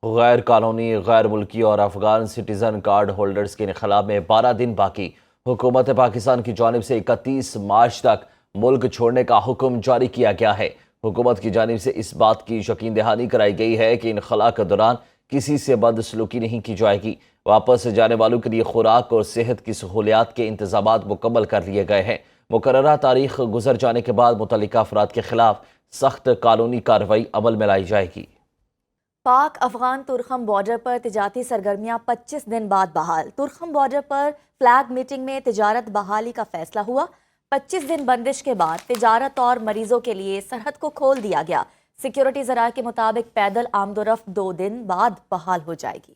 غیر قانونی، غیر ملکی اور افغان سٹیزن کارڈ ہولڈرز کے انخلا میں 12 دن باقی۔ حکومت پاکستان کی جانب سے 31 مارچ تک ملک چھوڑنے کا حکم جاری کیا گیا ہے۔ حکومت کی جانب سے اس بات کی یقین دہانی کرائی گئی ہے کہ انخلا کے دوران کسی سے بدسلوکی نہیں کی جائے گی۔ واپس جانے والوں کے لیے خوراک اور صحت کی سہولیات کے انتظامات مکمل کر لیے گئے ہیں۔ مقررہ تاریخ گزر جانے کے بعد متعلقہ افراد کے خلاف سخت قانونی کارروائی عمل میں لائی جائے گی۔ پاک افغان تورخم بارڈر پر تجارتی سرگرمیاں 25 دن بعد بحال۔ تورخم بارڈر پر فلیگ میٹنگ میں تجارت بحالی کا فیصلہ ہوا۔ 25 دن بندش کے بعد تجارت اور مریضوں کے لیے سرحد کو کھول دیا گیا۔ سیکیورٹی ذرائع کے مطابق پیدل آمد و رفت 2 دن بعد بحال ہو جائے گی۔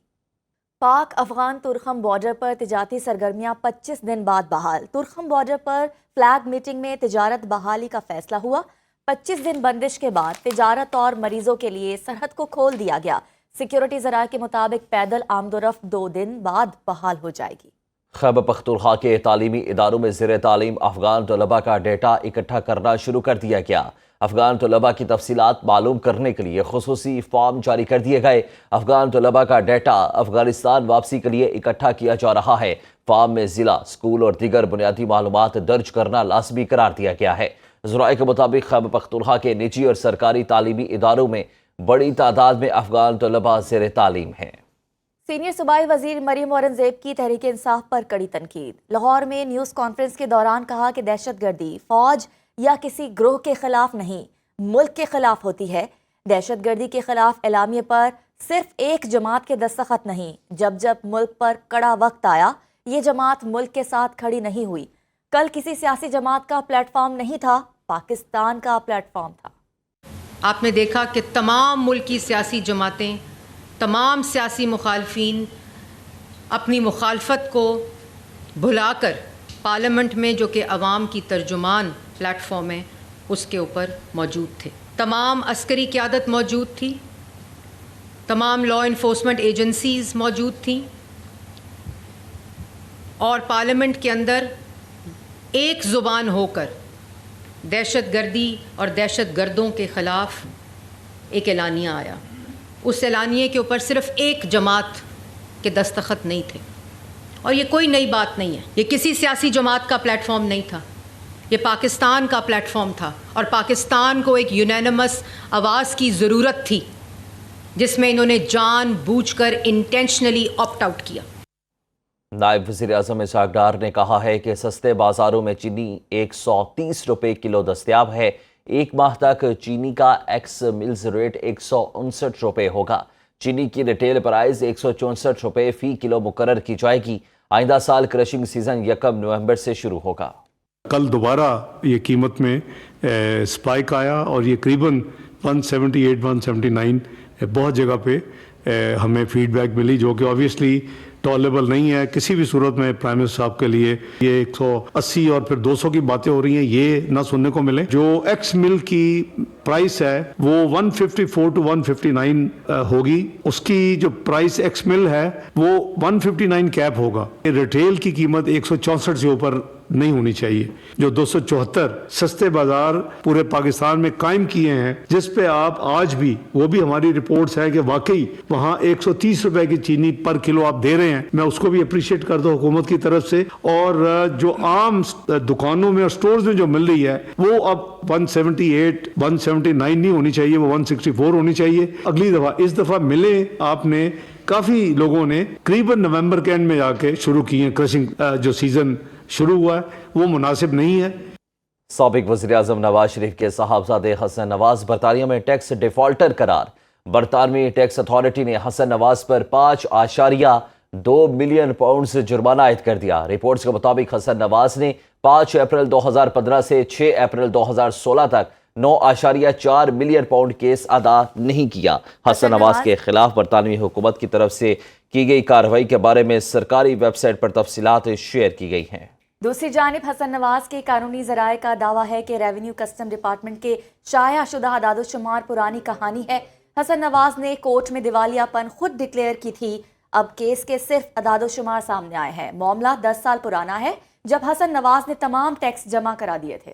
پاک افغان تورخم بارڈر پر تجارتی سرگرمیاں 25 دن بعد بحال۔ تورخم بارڈر پر فلیگ میٹنگ میں تجارت بحالی کا فیصلہ ہوا۔ 25 دن بندش کے بعد تجارت اور مریضوں کے لیے سرحد کو کھول دیا گیا۔ سیکیورٹی ذرائع کے مطابق پیدل آمد و رفت 2 دن بعد بحال ہو جائے گی۔ خیبر پختونخوا کے تعلیمی اداروں میں زیر تعلیم افغان طلباء کا ڈیٹا اکٹھا کرنا شروع کر دیا گیا۔ افغان طلباء کی تفصیلات معلوم کرنے کے لیے خصوصی فارم جاری کر دیے گئے۔ افغان طلباء کا ڈیٹا افغانستان واپسی کے لیے اکٹھا کیا جا رہا ہے۔ فارم میں ضلع، اسکول اور دیگر بنیادی معلومات درج کرنا لازمی قرار دیا گیا ہے۔ ذرائع کے مطابق خیبر پختونخوا کے نجی اور سرکاری تعلیمی اداروں میں بڑی تعداد میں افغان طلباء زیر تعلیم ہیں۔ سینئر صوبائی وزیر مریم اورنگزیب کی تحریک انصاف پر کڑی تنقید۔ لاہور میں نیوز کانفرنس کے دوران کہا کہ دہشت گردی فوج یا کسی گروہ کے خلاف نہیں، ملک کے خلاف ہوتی ہے۔ دہشت گردی کے خلاف اعلامیے پر صرف ایک جماعت کے دستخط نہیں، جب ملک پر کڑا وقت آیا یہ جماعت ملک کے ساتھ کھڑی نہیں ہوئی۔ کل کسی سیاسی جماعت کا پلیٹ فارم نہیں تھا، پاکستان کا پلیٹ فارم تھا۔ آپ نے دیکھا کہ تمام ملکی سیاسی جماعتیں، تمام سیاسی مخالفین اپنی مخالفت کو بھلا کر پارلیمنٹ میں، جو کہ عوام کی ترجمان پلیٹ فارم ہے، اس کے اوپر موجود تھے۔ تمام عسکری قیادت موجود تھی، تمام لا انفورسمنٹ ایجنسیز موجود تھیں، اور پارلیمنٹ کے اندر ایک زبان ہو کر دہشت گردی اور دہشت گردوں کے خلاف ایک اعلانیہ آیا۔ اس اعلانیے کے اوپر صرف ایک جماعت کے دستخط نہیں تھے، اور یہ کوئی نئی بات نہیں ہے، یہ کسی سیاسی جماعت کا پلیٹ فارم نہیں تھا، یہ پاکستان کا پلیٹ فارم تھا، اور پاکستان کو ایک یونینمس آواز کی ضرورت تھی، جس میں انہوں نے جان بوجھ کر انٹینشنلی آپٹ آؤٹ کیا۔ نائب وزیر اعظم اسحاق ڈار نے کہا ہے کہ سستے بازاروں میں چینی 130 روپے کلو دستیاب ہے۔ ایک ماہ تک چینی کا ایکس ملز ریٹ 159 روپے ہوگا۔ چینی کی ریٹیل پرائز 164 روپے فی کلو مقرر کی جائے گی۔ آئندہ سال کرشنگ سیزن 1 نومبر سے شروع ہوگا۔ کل دوبارہ یہ قیمت میں سپائک آیا، اور یہ قریباً 178 179 بہت جگہ پہ ہمیں فیڈ بیک ملی، جو کہ آبویسلی ٹالریبل نہیں ہے کسی بھی صورت میں پرائم منسٹر صاحب کے لیے۔ یہ 180 اور پھر 200 کی باتیں ہو رہی ہیں، یہ نہ سننے کو ملے۔ جو ایکس مل کی پرائس ہے وہ 154 to 159 ہوگی، اس کی جو پرائس ایکس مل ہے وہ 159 کیپ ہوگا۔ ریٹیل کی قیمت 164 سے اوپر نہیں ہونی چاہیے۔ جو 274 سستے بازار پورے پاکستان میں قائم کیے ہیں، جس پہ آپ آج بھی، وہ بھی ہماری رپورٹس ہے کہ واقعی وہاں 130 روپے کی چینی پر کلو آپ دے رہے ہیں، میں اس کو بھی اپریشیٹ کرتا ہوں حکومت کی طرف سے۔ اور جو عام دکانوں میں اور سٹورز میں جو مل رہی ہے وہ اب 178 179 نہیں ہونی چاہیے، وہ 164 ہونی چاہیے۔ اگلی دفعہ، اس دفعہ ملے آپ نے کافی لوگوں نے قریباً نومبر کے اینڈ میں جا کے شروع کی ہیں، کرشنگ جو سیزن شروع ہوا ہے وہ مناسب نہیں ہے۔ سابق وزیر اعظم نواز شریف کے صاحبزادے حسن نواز برطانیہ میں ٹیکس ڈیفالٹر قرار۔ برطانوی ٹیکس اتھارٹی نے حسن نواز پر 5.2 ملین پاؤنڈز جرمانہ عائد کر دیا۔ رپورٹس کے مطابق حسن نواز نے 5 اپریل 2015 سے 6 اپریل 2016 تک 9.4 ملین پاؤنڈ کیس ادا نہیں کیا۔ حسن نواز کے خلاف برطانوی حکومت کی طرف سے کی گئی کارروائی کے بارے میں سرکاری ویب سائٹ پر تفصیلات شیئر کی گئی ہیں۔ دوسری جانب حسن نواز کے قانونی ذرائع کا دعویٰ ہے کہ ریونیو کسٹم ڈپارٹمنٹ کے شائع شدہ اعداد و شمار پرانی کہانی ہے۔ حسن نواز نے کورٹ میں دیوالیہ پن خود ڈکلیئر کی تھی، اب کیس کے صرف اعداد و شمار سامنے آئے ہیں۔ معاملہ 10 سال پرانا ہے، جب حسن نواز نے تمام ٹیکس جمع کرا دیے تھے۔